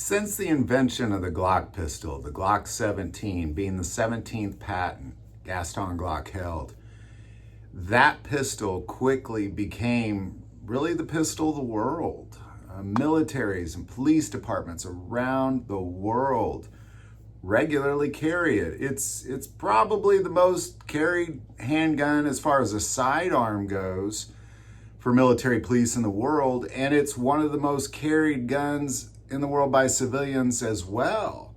Since the invention of the Glock pistol, the Glock 17 being the 17th patent Gaston Glock held, that pistol quickly became really the pistol of the world. Militaries and police departments around the world regularly carry it. It's probably the most carried handgun as far as a sidearm goes for military police in the world, and it's one of the most carried guns in the world by civilians as well.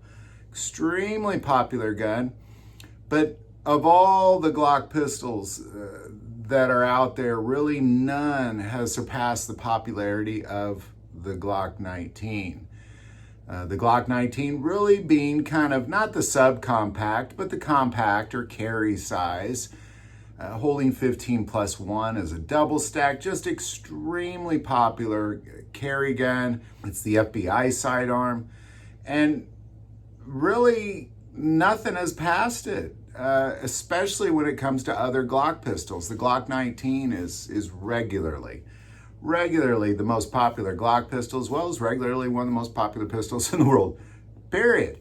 Extremely popular gun. But of all the Glock pistols that are out there, really none has surpassed the popularity of the Glock 19. The Glock 19 really being kind of not the subcompact, but the compact or carry size, holding 15+1 as a double stack, just extremely popular carry gun. It's the FBI sidearm, and really nothing has passed it, especially when it comes to other Glock pistols. The Glock 19 is regularly the most popular Glock pistol, as well as regularly one of the most popular pistols in the world, period.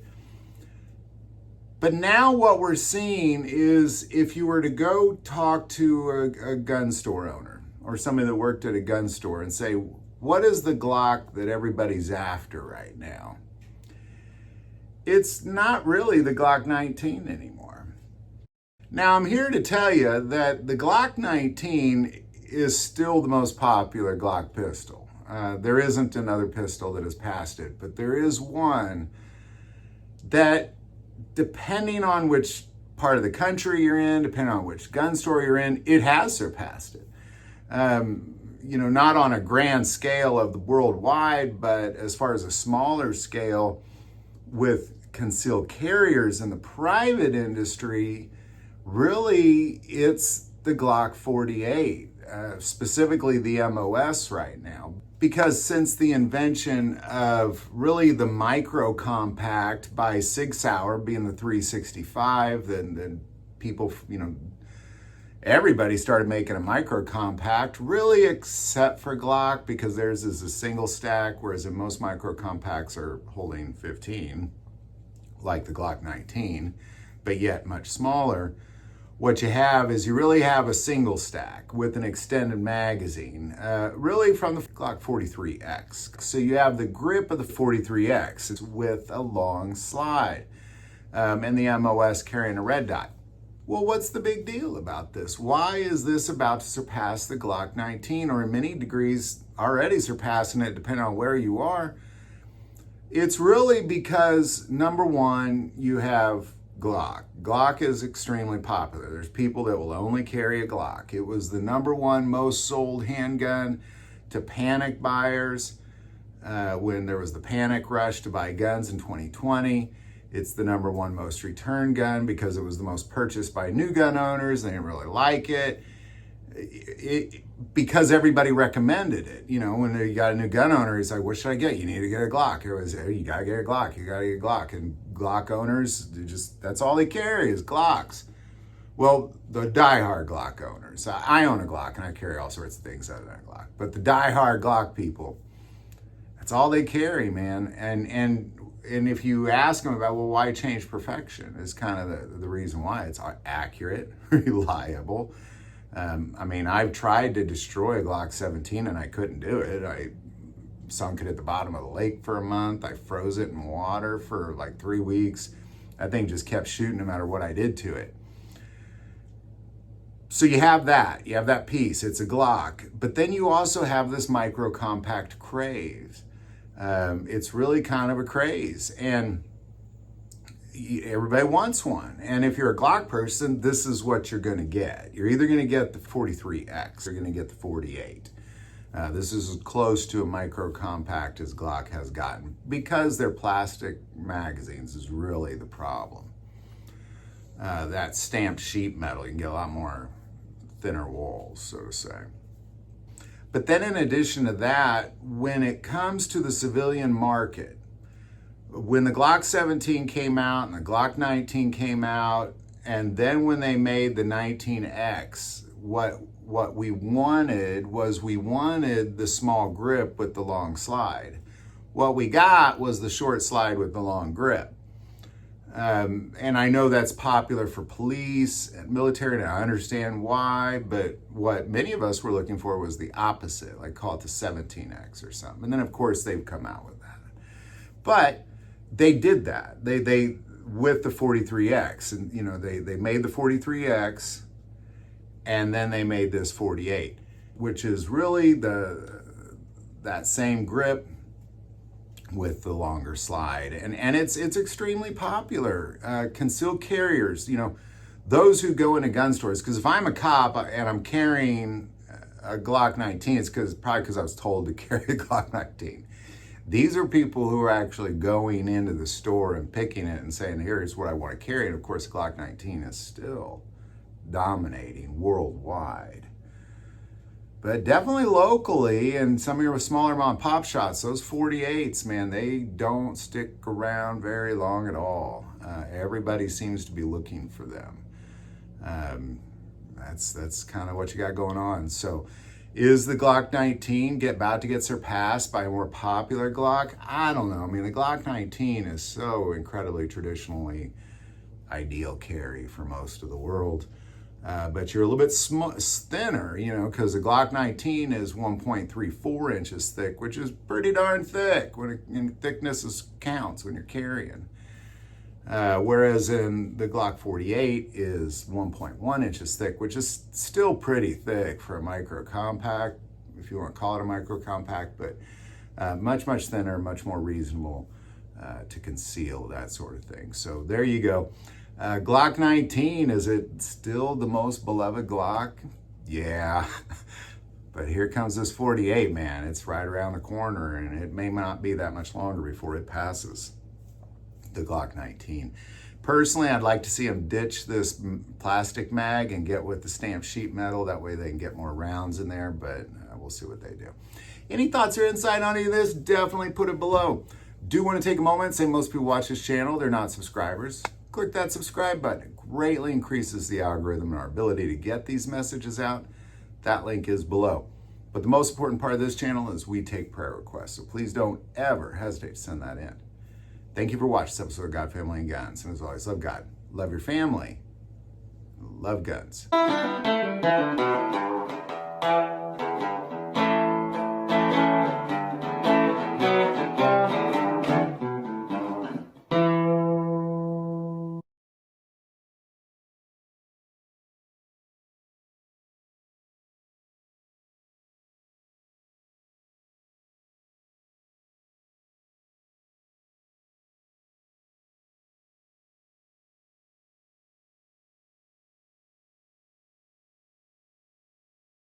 But now what we're seeing is, if you were to go talk to a gun store owner or somebody that worked at a gun store and say, what is the Glock that everybody's after right now? It's not really the Glock 19 anymore. Now, I'm here to tell you that the Glock 19 is still the most popular Glock pistol. There isn't another pistol that has passed it, but there is one that, depending on which part of the country you're in, depending on which gun store you're in, it has surpassed it. Not on a grand scale of the worldwide, but as far as a smaller scale with concealed carriers in the private industry, really it's the Glock 48, specifically the MOS right now. Because since the invention of really the micro compact by Sig Sauer being the 365, then people, everybody started making a micro compact, really except for Glock, because theirs is a single stack, whereas in most micro compacts are holding 15, like the Glock 19, but yet much smaller. What you have is you really have a single stack with an extended magazine, really from the Glock 43X. So you have the grip of the 43X with a long slide, and the MOS carrying a red dot. Well, what's the big deal about this? Why is this about to surpass the Glock 19, or in many degrees already surpassing it, depending on where you are? It's really because, number one, you have Glock. Glock is extremely popular. There's people that will only carry a Glock. It was the number one most sold handgun to panic buyers when there was the panic rush to buy guns in 2020. It's the number one most returned gun because it was the most purchased by new gun owners. They didn't really like it. Because everybody recommended it. When you got a new gun owner, he's like, what should I get? You need to get a Glock. It was, you gotta get a Glock, you gotta get a Glock. And Glock owners, that's all they carry is Glocks. Well, the diehard Glock owners, I own a Glock and I carry all sorts of things other than a Glock, but the diehard Glock people, that's all they carry, man. And if you ask them about, well, why change perfection? Is kind of the reason why. It's accurate, reliable. I've tried to destroy a Glock 17 and I couldn't do it. I sunk it at the bottom of the lake for a month. I froze it in water for like 3 weeks. That thing just kept shooting no matter what I did to it. So you have that piece. It's a Glock. But then you also have this micro compact craze. It's really kind of a craze. And everybody wants one. And if you're a Glock person, this is what you're going to get. You're either going to get the 43X or you're going to get the 48. This is as close to a micro compact as Glock has gotten, because their plastic magazines is really the problem. That stamped sheet metal, you can get a lot more thinner walls, so to say. But then in addition to that, when it comes to the civilian market, when the Glock 17 came out and the Glock 19 came out, and then when they made the 19X, what we wanted was the small grip with the long slide. What we got was the short slide with the long grip. And I know that's popular for police and military, and I understand why, but what many of us were looking for was the opposite, like call it the 17X or something. And then of course they've come out with that. But they did that. They with the 43X, and you know, they made the 43X, and then they made this 48, which is really that same grip with the longer slide, and it's extremely popular. Concealed carriers, you know, those who go into gun stores, because if I'm a cop and I'm carrying a Glock 19, it's probably because I was told to carry a Glock 19. These are people who are actually going into the store and picking it and saying, here's what I want to carry. And of course, Glock 19 is still dominating worldwide. But definitely locally, and some of your smaller mom and pop shots, those 48s, man, they don't stick around very long at all. Everybody seems to be looking for them. That's kind of what you got going on. So is the Glock 19 about to get surpassed by a more popular Glock? I don't know. I mean, the Glock 19 is so incredibly traditionally ideal carry for most of the world. But you're a little bit thinner, you know, because the Glock 19 is 1.34 inches thick, which is pretty darn thick when thickness counts when you're carrying. Whereas in the Glock 48 is 1.1 inches thick, which is still pretty thick for a micro compact, if you want to call it a micro compact, but much thinner, much more reasonable to conceal, that sort of thing. So there you go. Glock 19, is it still the most beloved Glock? Yeah, but here comes this 48, man. It's right around the corner, and it may not be that much longer before it passes the Glock 19. Personally, I'd like to see them ditch this plastic mag and get with the stamped sheet metal. That way they can get more rounds in there, but we'll see what they do. Any thoughts or insight on any of this? Definitely put it below. Do want to take a moment and say most people watch this channel, they're not subscribers. Click that subscribe button. It greatly increases the algorithm and our ability to get these messages out. That link is below. But the most important part of this channel is we take prayer requests. So please don't ever hesitate to send that in. Thank you for watching this episode of God, Family, and Guns. And as always, love God, love your family, love guns.